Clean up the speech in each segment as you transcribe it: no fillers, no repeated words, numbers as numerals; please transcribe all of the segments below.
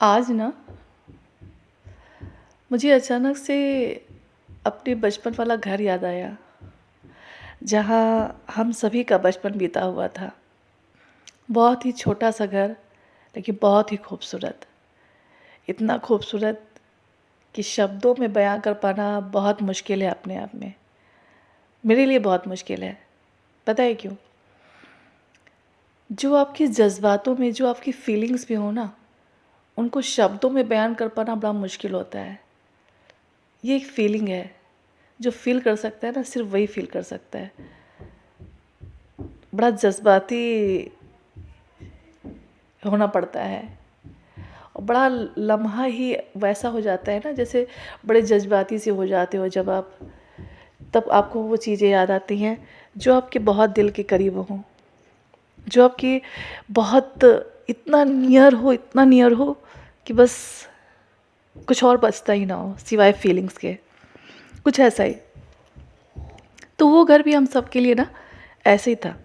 आज ना मुझे अचानक से अपने बचपन वाला घर याद आया, जहाँ हम सभी का बचपन बीता हुआ था। बहुत ही छोटा-सा घर, लेकिन बहुत ही खूबसूरत। इतना खूबसूरत कि शब्दों में बयाँ कर पाना बहुत मुश्किल है अपने आप में। मेरे लिए बहुत मुश्किल है। पता है क्यों? जो आपके जज़्बातों में, जो आपकी फीलिंग्स में हो ना, उनको शब्दों में बयान कर पाना बड़ा मुश्किल होता है। ये एक फीलिंग है, जो फ़ील कर सकता है ना, सिर्फ़ वही फ़ील कर सकता है। बड़ा जज़्बाती होना पड़ता है और बड़ा लम्हा ही वैसा हो जाता है ना, जैसे बड़े जज़्बाती से हो जाते हो जब आप, तब आपको वो चीज़ें याद आती हैं जो आपके बहुत दिल के करीब हों, जो आपकी बहुत इतना नियर हो कि बस कुछ और बचता ही ना हो सिवाय फीलिंग्स के, कुछ ऐसा ही। तो वो घर भी हम सबके लिए ना ऐसे ही था।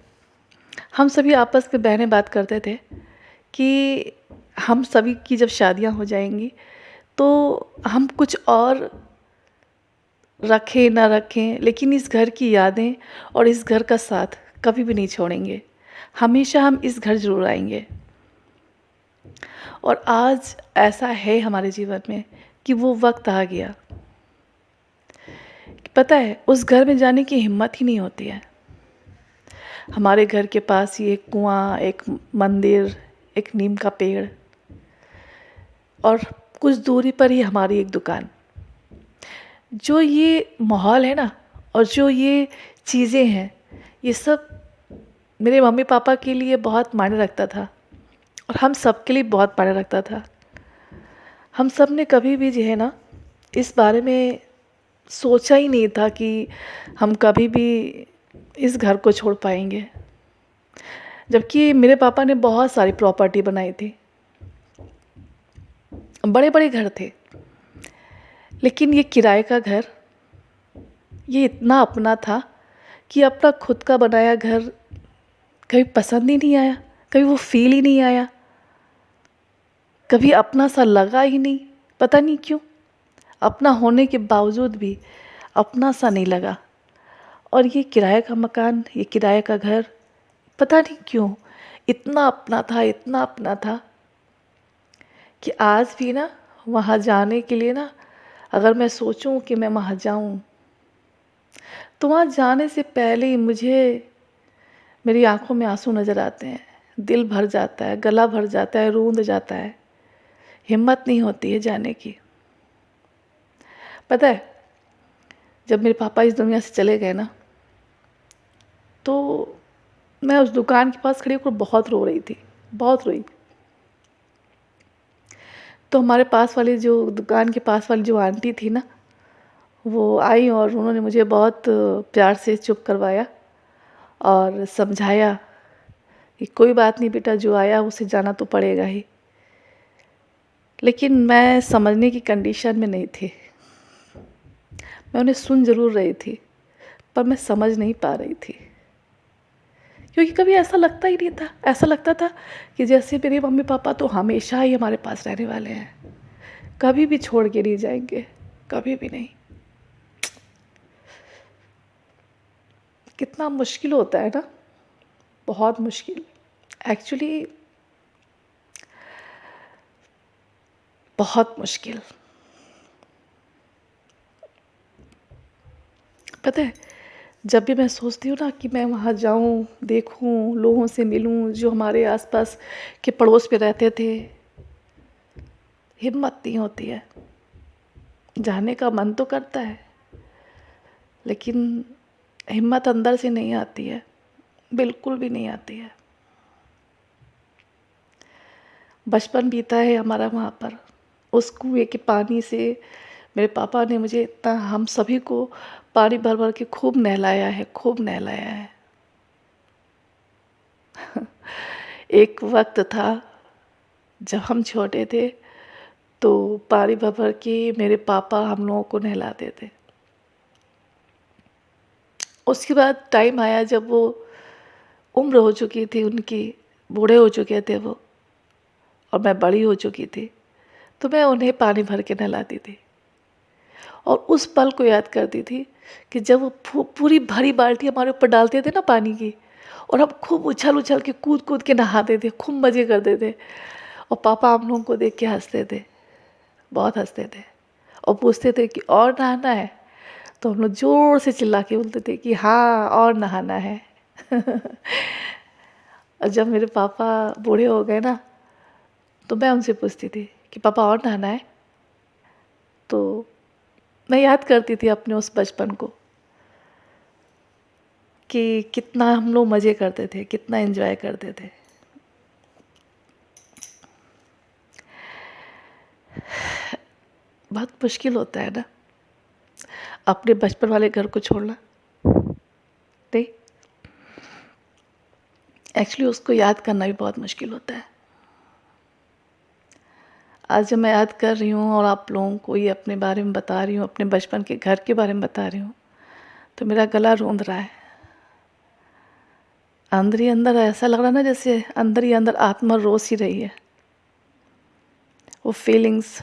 हम सभी आपस में बहनें बात करते थे कि हम सभी की जब शादियां हो जाएंगी तो हम कुछ और रखें ना रखें, लेकिन इस घर की यादें और इस घर का साथ कभी भी नहीं छोड़ेंगे। हमेशा हम इस घर ज़रूर आएंगे। और आज ऐसा है हमारे जीवन में कि वो वक्त आ गया। पता है, उस घर में जाने की हिम्मत ही नहीं होती है। हमारे घर के पास ही एक कुआं, एक मंदिर, एक नीम का पेड़ और कुछ दूरी पर ही हमारी एक दुकान। जो ये माहौल है ना, और जो ये चीज़ें हैं, ये सब मेरे मम्मी पापा के लिए बहुत मायने रखता था और हम सब के लिए बहुत मायने रखता था। हम सब ने कभी भी जो है ना, इस बारे में सोचा ही नहीं था कि हम कभी भी इस घर को छोड़ पाएंगे। जबकि मेरे पापा ने बहुत सारी प्रॉपर्टी बनाई थी, बड़े बड़े घर थे, लेकिन ये किराए का घर, ये इतना अपना था कि अपना खुद का बनाया घर कभी पसंद ही नहीं आया, कभी वो फील ही नहीं आया, कभी अपना सा लगा ही नहीं। पता नहीं क्यों, अपना होने के बावजूद भी अपना सा नहीं लगा। और ये किराए का मकान, ये किराए का घर, पता नहीं क्यों इतना अपना था, इतना अपना था कि आज भी ना वहाँ जाने के लिए ना, अगर मैं सोचूं कि मैं वहाँ जाऊं, तो वहाँ जाने से पहले ही मुझे मेरी आंखों में आंसू नज़र आते हैं। दिल भर जाता है, गला भर जाता है, रूंध जाता है, हिम्मत नहीं होती है जाने की। पता है, जब मेरे पापा इस दुनिया से चले गए ना, तो मैं उस दुकान के पास खड़ी होकर बहुत रो रही थी, बहुत रोई। तो हमारे पास वाली जो दुकान के पास वाली जो आंटी थी ना, वो आई और उन्होंने मुझे बहुत प्यार से चुप करवाया और समझाया कि कोई बात नहीं बेटा, जो आया उसे जाना तो पड़ेगा ही। लेकिन मैं समझने की कंडीशन में नहीं थी। मैं उन्हें सुन ज़रूर रही थी, पर मैं समझ नहीं पा रही थी, क्योंकि कभी ऐसा लगता ही नहीं था। ऐसा लगता था कि जैसे मेरे मम्मी पापा तो हमेशा ही हमारे पास रहने वाले हैं, कभी भी छोड़ के नहीं जाएंगे, कभी भी नहीं। कितना मुश्किल होता है ना, बहुत मुश्किल, एक्चुअली बहुत मुश्किल। पता है, जब भी मैं सोचती हूँ ना कि मैं वहाँ जाऊँ, देखूँ, लोगों से मिलूँ जो हमारे आसपास के पड़ोस में रहते थे, हिम्मत नहीं होती है। जाने का मन तो करता है, लेकिन हिम्मत अंदर से नहीं आती है, बिल्कुल भी नहीं आती है। बचपन बीता है हमारा वहाँ पर। उस कुएं के पानी से मेरे पापा ने मुझे इतना, हम सभी को पानी भर भर के खूब नहलाया है, खूब नहलाया है। एक वक्त था जब हम छोटे थे, तो पानी भर भर के मेरे पापा हम लोगों को नहलाते थे। उसके बाद टाइम आया जब वो उम्र हो चुकी थी उनकी, बूढ़े हो चुके थे वो, और मैं बड़ी हो चुकी थी। तो मैं उन्हें पानी भर के नहलाती थी और उस पल को याद करती थी कि जब वो पूरी भरी बाल्टी हमारे ऊपर डालते थे ना पानी की, और हम खूब उछल उछल के कूद कूद के नहाते थे, खूब मज़े करते थे। और पापा हम लोगों को देख के हंसते थे, बहुत हंसते थे, और पूछते थे कि और नहाना है? तो हम लोग ज़ोर से चिल्ला के बोलते थे कि हाँ और नहाना है। और जब मेरे पापा बूढ़े हो गए ना, तो मैं उनसे पूछती थी कि पापा और नहाना है? तो मैं याद करती थी अपने उस बचपन को कि कितना हम लोग मज़े करते थे, कितना एंजॉय करते थे। बहुत मुश्किल होता है ना अपने बचपन वाले घर को छोड़ना। नहीं, एक्चुअली उसको याद करना भी बहुत मुश्किल होता है। आज जब मैं याद कर रही हूँ और आप लोगों को ये अपने बारे में बता रही हूँ, अपने बचपन के घर के बारे में बता रही हूँ, तो मेरा गला रूंध रहा है। अंदर ही अंदर ऐसा लग रहा है ना जैसे अंदर ही अंदर आत्मा रोस ही रही है। वो फीलिंग्स,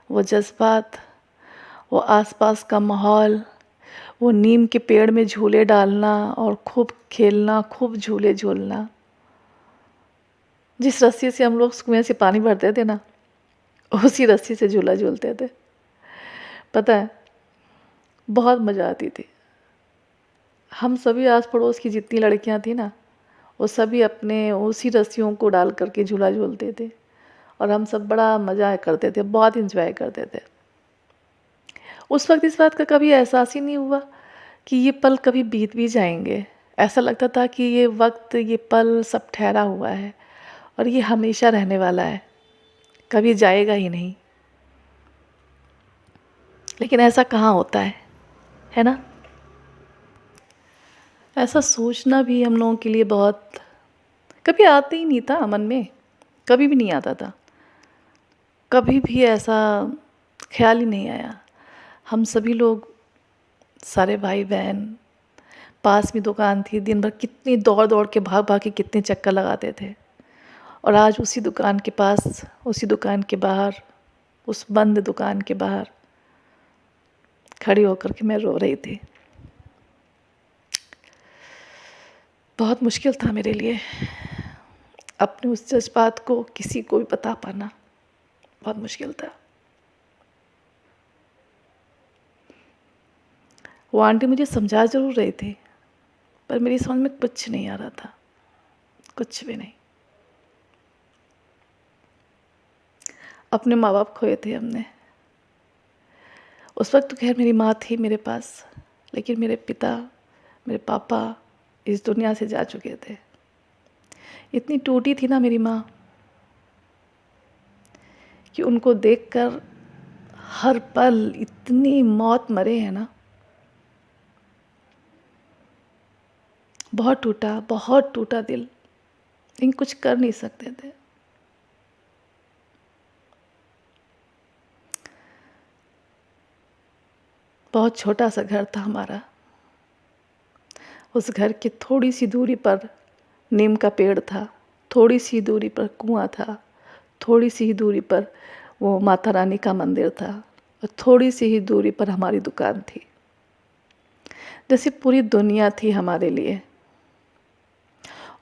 वो जज्बात, वो आसपास का माहौल, वो नीम के पेड़ में झूले डालना और खूब खेलना, खूब झूले झूलना। जिस रस्सी से हम लोग कुएं से पानी भरते थे ना, उसी रस्सी से झूला झूलते थे। पता है, बहुत मज़ा आती थी। हम सभी आस पड़ोस की जितनी लड़कियां थी ना, वो सभी अपने उसी रस्सियों को डाल करके झूला झूलते थे, और हम सब बड़ा मज़ा करते थे, बहुत इंजॉय करते थे। उस वक्त इस बात का कभी एहसास ही नहीं हुआ कि ये पल कभी बीत भी जाएंगे। ऐसा लगता था कि ये वक्त, ये पल सब ठहरा हुआ है और ये हमेशा रहने वाला है, कभी जाएगा ही नहीं। लेकिन ऐसा कहाँ होता है ना? ऐसा सोचना भी हम लोगों के लिए बहुत, कभी आता ही नहीं था मन में, कभी भी नहीं आता था, कभी भी ऐसा ख्याल ही नहीं आया। हम सभी लोग, सारे भाई बहन, पास में दुकान थी, दिन भर कितनी दौड़ दौड़ के भाग भाग के कितने चक्कर लगाते थे। और आज उसी दुकान के पास, उसी दुकान के बाहर, उस बंद दुकान के बाहर खड़ी होकर के मैं रो रही थी। बहुत मुश्किल था मेरे लिए अपने उस जज्बात को किसी को भी बता पाना, बहुत मुश्किल था। वो आंटी मुझे समझा ज़रूर रही थी, पर मेरी समझ में कुछ नहीं आ रहा था, कुछ भी नहीं। अपने माँ बाप खोए थे हमने। उस वक्त तो खैर मेरी माँ थी मेरे पास, लेकिन मेरे पिता, मेरे पापा इस दुनिया से जा चुके थे। इतनी टूटी थी ना मेरी माँ कि उनको देखकर हर पल इतनी मौत मरे हैं ना, बहुत टूटा दिल, लेकिन कुछ कर नहीं सकते थे। बहुत छोटा सा घर था हमारा। उस घर की थोड़ी सी दूरी पर नीम का पेड़ था, थोड़ी सी दूरी पर कुआं था, थोड़ी सी ही दूरी पर वो माता रानी का मंदिर था, और थोड़ी सी ही दूरी पर हमारी दुकान थी। जैसे पूरी दुनिया थी हमारे लिए।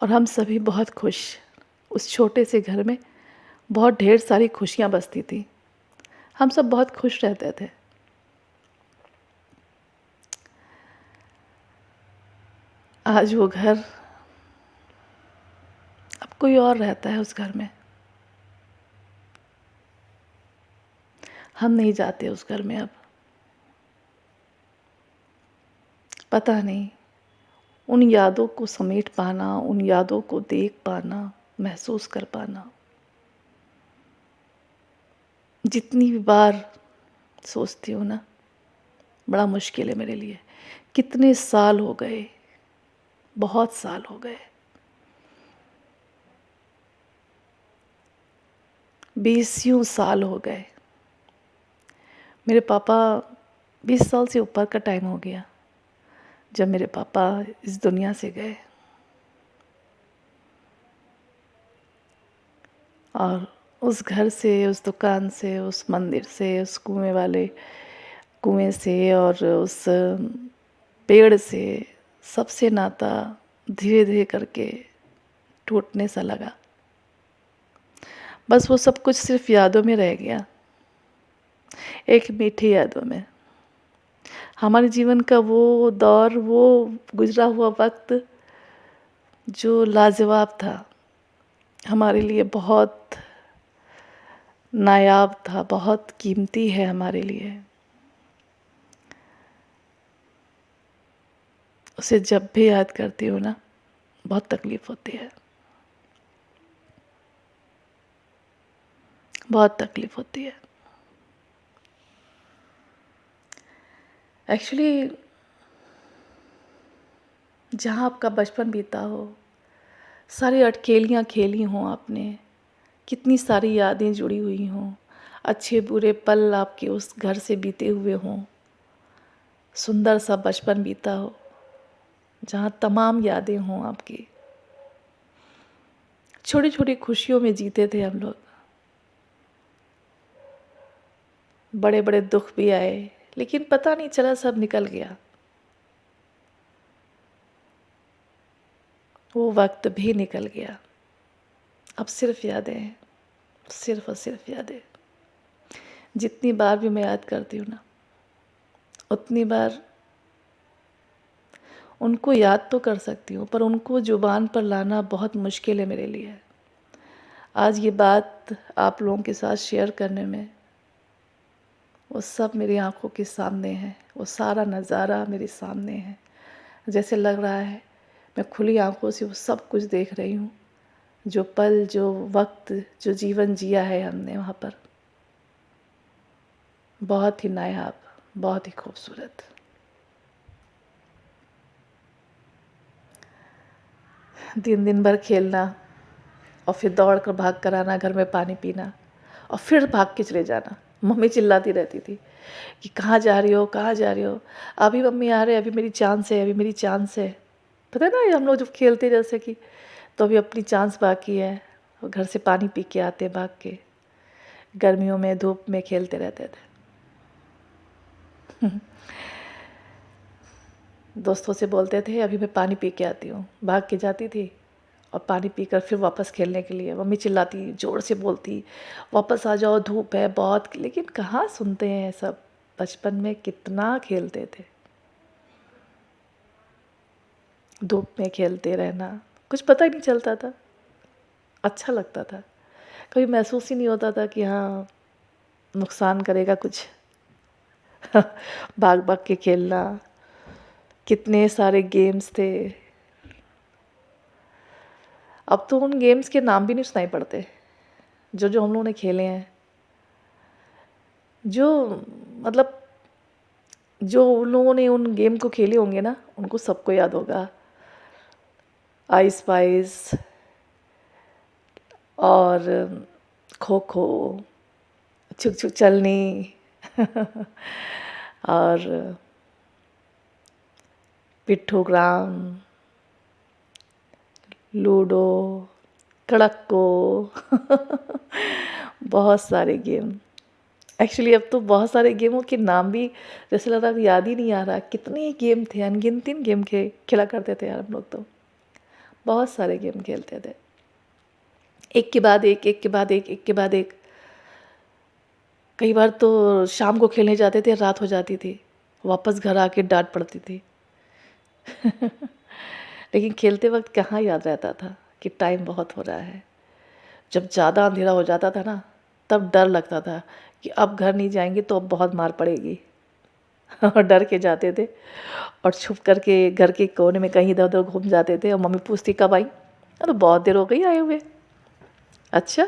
और हम सभी बहुत खुश, उस छोटे से घर में बहुत ढेर सारी खुशियाँ बसती थी, हम सब बहुत खुश रहते थे। आज वो घर, अब कोई और रहता है उस घर में। हम नहीं जाते उस घर में अब। पता नहीं, उन यादों को समेट पाना, उन यादों को देख पाना, महसूस कर पाना, जितनी भी बार सोचती हूँ ना, बड़ा मुश्किल है मेरे लिए। कितने साल हो गए, बहुत साल हो गए, 20 साल हो गए। मेरे पापा, 20 साल से ऊपर का टाइम हो गया जब मेरे पापा इस दुनिया से गए। और उस घर से, उस दुकान से, उस मंदिर से, उस कुएं से और उस पेड़ से, सबसे नाता धीरे धीरे करके टूटने सा लगा। बस वो सब कुछ सिर्फ यादों में रह गया, एक मीठी यादों में। हमारे जीवन का वो दौर, वो गुजरा हुआ वक्त जो लाजवाब था, हमारे लिए बहुत नायाब था, बहुत कीमती है हमारे लिए। उसे जब भी याद करती हूँ ना, बहुत तकलीफ होती है, बहुत तकलीफ होती है। एक्चुअली जहाँ आपका बचपन बीता हो, सारी अटखेलियाँ खेली हों आपने, कितनी सारी यादें जुड़ी हुई हों, अच्छे बुरे पल आपके उस घर से बीते हुए हों, सुंदर सा बचपन बीता हो, जहाँ तमाम यादें हों आपकी। छोटी छोटी खुशियों में जीते थे हम लोग। बड़े बड़े दुख भी आए, लेकिन पता नहीं चला, सब निकल गया। वो वक्त भी निकल गया। अब सिर्फ यादें हैं, सिर्फ और सिर्फ यादें। जितनी बार भी मैं याद करती हूँ ना, उतनी बार उनको याद तो कर सकती हूँ, पर उनको ज़ुबान पर लाना बहुत मुश्किल है मेरे लिए। आज ये बात आप लोगों के साथ शेयर करने में, वो सब मेरी आंखों के सामने है, वो सारा नज़ारा मेरे सामने है। जैसे लग रहा है मैं खुली आंखों से वो सब कुछ देख रही हूँ, जो पल, जो वक्त, जो जीवन जिया है हमने वहाँ पर। बहुत ही नायाब, बहुत ही खूबसूरत। दिन दिन भर खेलना और फिर दौड़ कर भाग कर आना, घर में पानी पीना और फिर भाग के चले जाना। मम्मी चिल्लाती रहती थी कि कहाँ जा रही हो, कहाँ जा रही हो। अभी मम्मी आ रहे, अभी मेरी चांस है, अभी मेरी चांस है। पता है ना, ये हम लोग जब खेलते जैसे कि, तो अभी अपनी चांस बाकी है। और घर से पानी पी के आते भाग के, गर्मियों में धूप में खेलते रहते थे। दोस्तों से बोलते थे अभी मैं पानी पी के आती हूँ, भाग के जाती थी और पानी पीकर फिर वापस खेलने के लिए। मम्मी चिल्लाती, ज़ोर से बोलती, वापस आ जाओ, धूप है बहुत। लेकिन कहाँ सुनते हैं सब। बचपन में कितना खेलते थे, धूप में खेलते रहना, कुछ पता ही नहीं चलता था, अच्छा लगता था। कभी महसूस ही नहीं होता था कि हाँ नुकसान करेगा कुछ। भाग भाग के खेलना, कितने सारे गेम्स थे। अब तो उन गेम्स के नाम भी नहीं सुनाई पड़ते, जो जो हम लोगों ने खेले हैं। जो मतलब जो उन लोगों ने उन गेम को खेले होंगे ना, उनको सबको याद होगा। आइस पाइस और खो खो, छुक छुक चलनी और पिट्ठूग्राम, लूडो, कड़क्को। बहुत सारे गेम। एक्चुअली अब तो बहुत सारे गेमों के नाम भी जैसे लग रहा है याद ही नहीं आ रहा। कितने गेम थे, अनगिनती गेम खेला करते थे यार हम लोग तो। बहुत सारे गेम खेलते थे, एक के बाद एक, एक के बाद एक, एक के बाद एक। कई बार तो शाम को खेलने जाते थे, रात हो जाती थी, वापस घर आके डांट पड़ती थी। लेकिन खेलते वक्त कहाँ याद रहता था कि टाइम बहुत हो रहा है। जब ज़्यादा अंधेरा हो जाता था ना, तब डर लगता था कि अब घर नहीं जाएंगे तो अब बहुत मार पड़ेगी। और डर के जाते थे और छुप करके घर के कोने में कहीं इधर उधर घूम जाते थे। और मम्मी पूछती कब आई, अरे बहुत देर हो गई आए हुए। अच्छा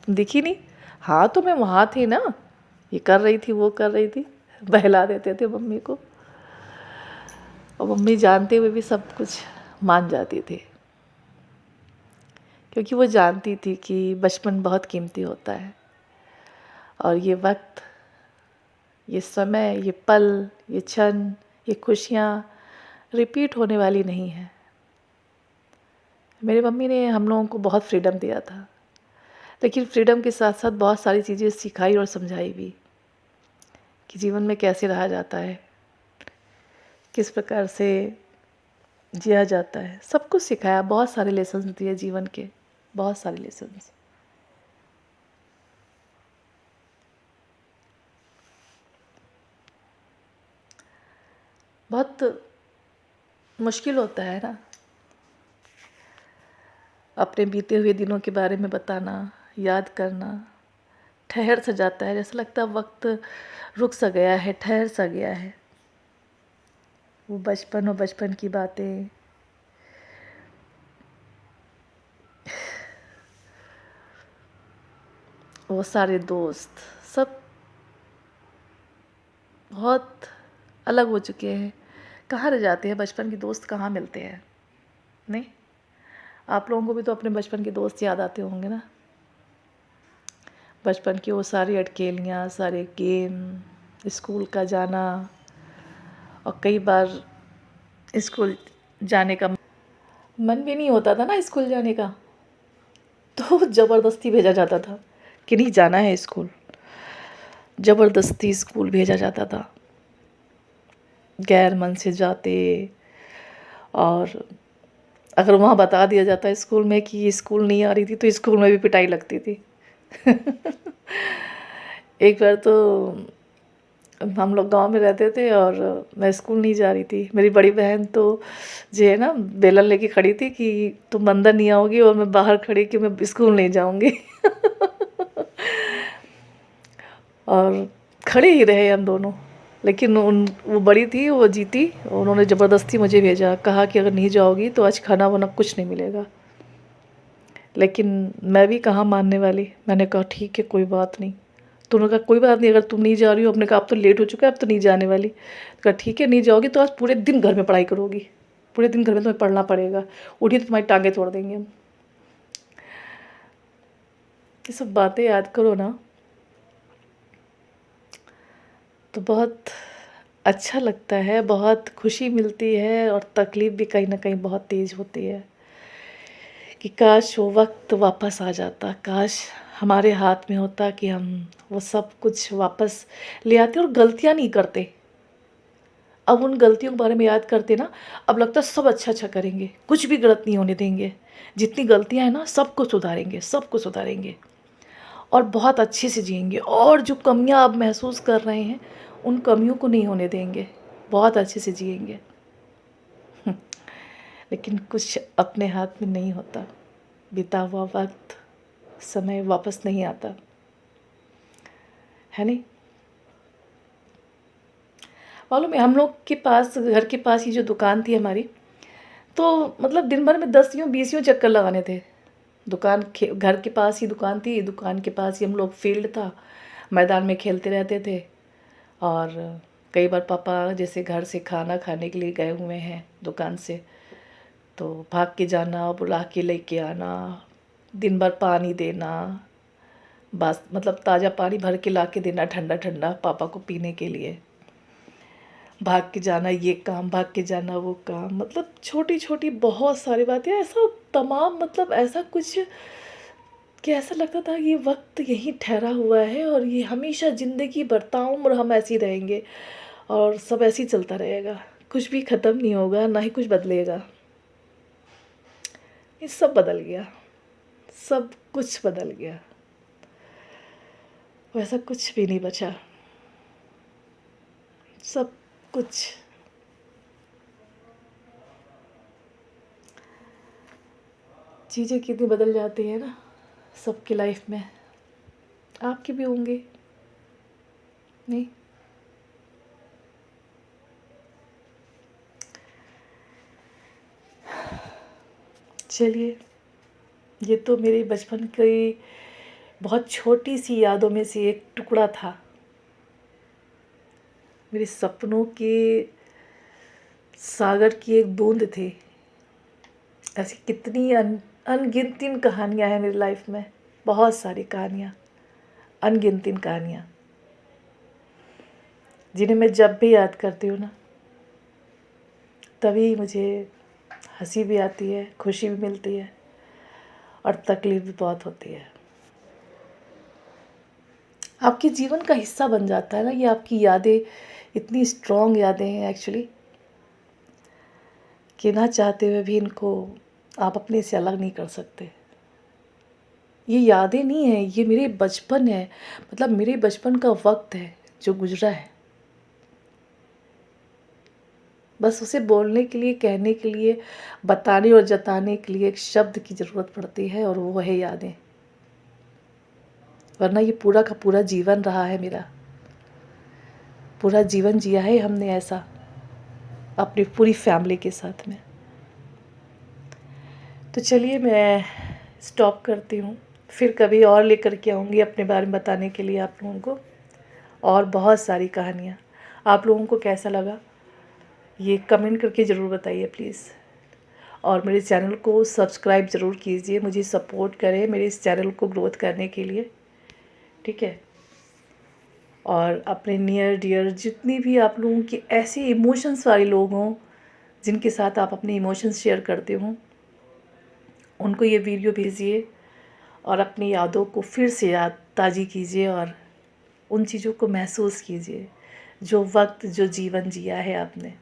दिखी नहीं, हाँ तो मैं वहाँ थी ना, ये कर रही थी, वो कर रही थी। बहला देते थे मम्मी को, और मम्मी जानते हुए भी सब कुछ मान जाती थी, क्योंकि वो जानती थी कि बचपन बहुत कीमती होता है। और ये वक्त, ये समय, ये पल, ये क्षण, ये खुशियाँ रिपीट होने वाली नहीं है। मेरी मम्मी ने हम लोगों को बहुत फ्रीडम दिया था, लेकिन फ्रीडम के साथ साथ बहुत सारी चीज़ें सिखाई और समझाई भी कि जीवन में कैसे रहा जाता है, किस प्रकार से जिया जाता है। सब कुछ सिखाया, बहुत सारे लेसन्स दिए जीवन के, बहुत सारे लेसन्स। बहुत मुश्किल होता है ना अपने बीते हुए दिनों के बारे में बताना, याद करना। ठहर सा जाता है, जैसा लगता है वक्त रुक सा गया है, ठहर सा गया है। वो बचपन और बचपन की बातें, वो सारे दोस्त, सब बहुत अलग हो चुके हैं। कहाँ रह जाते हैं बचपन के दोस्त, कहाँ मिलते हैं? नहीं, आप लोगों को भी तो अपने बचपन के दोस्त याद आते होंगे ना। बचपन की वो सारी अटखेलियाँ, सारे गेम, स्कूल का जाना, और कई बार स्कूल जाने का मन भी नहीं होता था ना स्कूल जाने का, तो ज़बरदस्ती भेजा जाता था कि नहीं जाना है स्कूल। ज़बरदस्ती स्कूल भेजा जाता था, गैर मन से जाते। और अगर वहाँ बता दिया जाता स्कूल में कि स्कूल नहीं आ रही थी, तो स्कूल में भी पिटाई लगती थी। एक बार तो हम लोग गांव में रहते थे और मैं स्कूल नहीं जा रही थी। मेरी बड़ी बहन तो जो है ना बेलन लेके खड़ी थी कि तुम अंदर नहीं आओगी, और मैं बाहर खड़ी कि मैं स्कूल नहीं जाऊंगी। और खड़े ही रहे हम दोनों, लेकिन वो बड़ी थी, वो जीती। उन्होंने ज़बरदस्ती मुझे भेजा, कहा कि अगर नहीं जाओगी तो आज खाना वाना कुछ नहीं मिलेगा। लेकिन मैं भी कहाँ मानने वाली, मैंने कहा ठीक है कोई बात नहीं। तो उन्होंने कहा कोई बात नहीं, अगर तुम नहीं जा रही हो, अपने कहा अब तो लेट हो चुका है, अब तो नहीं जाने वाली। कहा ठीक है नहीं जाओगी तो आज पूरे दिन घर में पढ़ाई करोगी, पूरे दिन घर में तुम्हें पढ़ना पड़ेगा, उठी तो तुम्हारी टांगें तोड़ देंगे हम। ये सब बातें याद करो ना तो बहुत अच्छा लगता है, बहुत खुशी मिलती है, और तकलीफ़ भी कहीं ना कहीं बहुत तेज़ होती है कि काश वो वक्त वापस आ जाता, काश हमारे हाथ में होता कि हम वो सब कुछ वापस ले आते और गलतियां नहीं करते। अब उन गलतियों के बारे में याद करते ना, अब लगता है सब अच्छा अच्छा करेंगे, कुछ भी गलत नहीं होने देंगे। जितनी गलतियां हैं ना सबको सुधारेंगे, सबको सुधारेंगे, और बहुत अच्छे से जिएंगे। और जो कमियां आप महसूस कर रहे हैं उन कमियों को नहीं होने देंगे, बहुत अच्छे से जिएंगे। लेकिन कुछ अपने हाथ में नहीं होता। बीता हुआ वक्त, समय वापस नहीं आता है। नहीं मालूम है, हम लोग के पास, घर के पास ही जो दुकान थी हमारी, तो मतलब दिन भर में 10 यूँ 20 यूँ चक्कर लगाने थे। दुकान घर के पास ही दुकान थी, दुकान के पास ही हम लोग फील्ड था, मैदान में खेलते रहते थे। और कई बार पापा जैसे घर से खाना खाने के लिए गए हुए हैं दुकान से, तो भाग के जाना, बुला के लेके आना, दिन भर पानी देना, बस मतलब ताज़ा पानी भर के ला के देना ठंडा ठंडा पापा को पीने के लिए। भाग के जाना ये काम, भाग के जाना वो काम, मतलब छोटी छोटी बहुत सारी बातें, ऐसा तमाम, मतलब ऐसा कुछ कि ऐसा लगता था ये वक्त यहीं ठहरा हुआ है और ये हमेशा ज़िंदगी भर ताउम्र हम ऐसे ही रहेंगे, और सब ऐसे ही चलता रहेगा, कुछ भी ख़त्म नहीं होगा, ना ही कुछ बदलेगा। ये सब बदल गया, सब कुछ बदल गया, वैसा कुछ भी नहीं बचा, सब कुछ। चीज़ें कितनी बदल जाती है ना सबकी लाइफ में, आपके भी होंगे। नहीं, चलिए, ये तो मेरे बचपन की बहुत छोटी सी यादों में से एक टुकड़ा था। मेरे सपनों के सागर की एक बूंद थी। ऐसी कितनी अनगिनती कहानियाँ हैं मेरी लाइफ में, बहुत सारी कहानियाँ, अनगिनती कहानियाँ, जिन्हें मैं जब भी याद करती हूँ ना तभी मुझे हंसी भी आती है, खुशी भी मिलती है, और तकलीफ़ भी बहुत होती है। आपके जीवन का हिस्सा बन जाता है ना। ये आपकी यादें इतनी स्ट्रॉन्ग यादें हैं एक्चुअली, कि ना चाहते हुए भी इनको आप अपने से अलग नहीं कर सकते। ये यादें नहीं हैं, ये मेरे बचपन है, मतलब मेरे बचपन का वक्त है जो गुजरा है। बस उसे बोलने के लिए, कहने के लिए, बताने और जताने के लिए एक शब्द की ज़रूरत पड़ती है, और वो है यादें। वरना ये पूरा का पूरा जीवन रहा है मेरा, पूरा जीवन जिया है हमने ऐसा अपनी पूरी फैमिली के साथ में। तो चलिए मैं स्टॉप करती हूँ, फिर कभी और लेकर के आऊँगी अपने बारे में बताने के लिए आप लोगों को, और बहुत सारी कहानियाँ। आप लोगों को कैसा लगा ये कमेंट करके ज़रूर बताइए प्लीज़, और मेरे चैनल को सब्सक्राइब ज़रूर कीजिए, मुझे सपोर्ट करें मेरे इस चैनल को ग्रोथ करने के लिए, ठीक है। और अपने नियर डियर जितनी भी आप लोगों की ऐसे इमोशंस वाले लोग हों, जिनके साथ आप अपने इमोशंस शेयर करते हो, उनको ये वीडियो भेजिए, और अपनी यादों को फिर से याद ताज़ी कीजिए, और उन चीज़ों को महसूस कीजिए जो वक्त, जो जीवन जिया है आपने।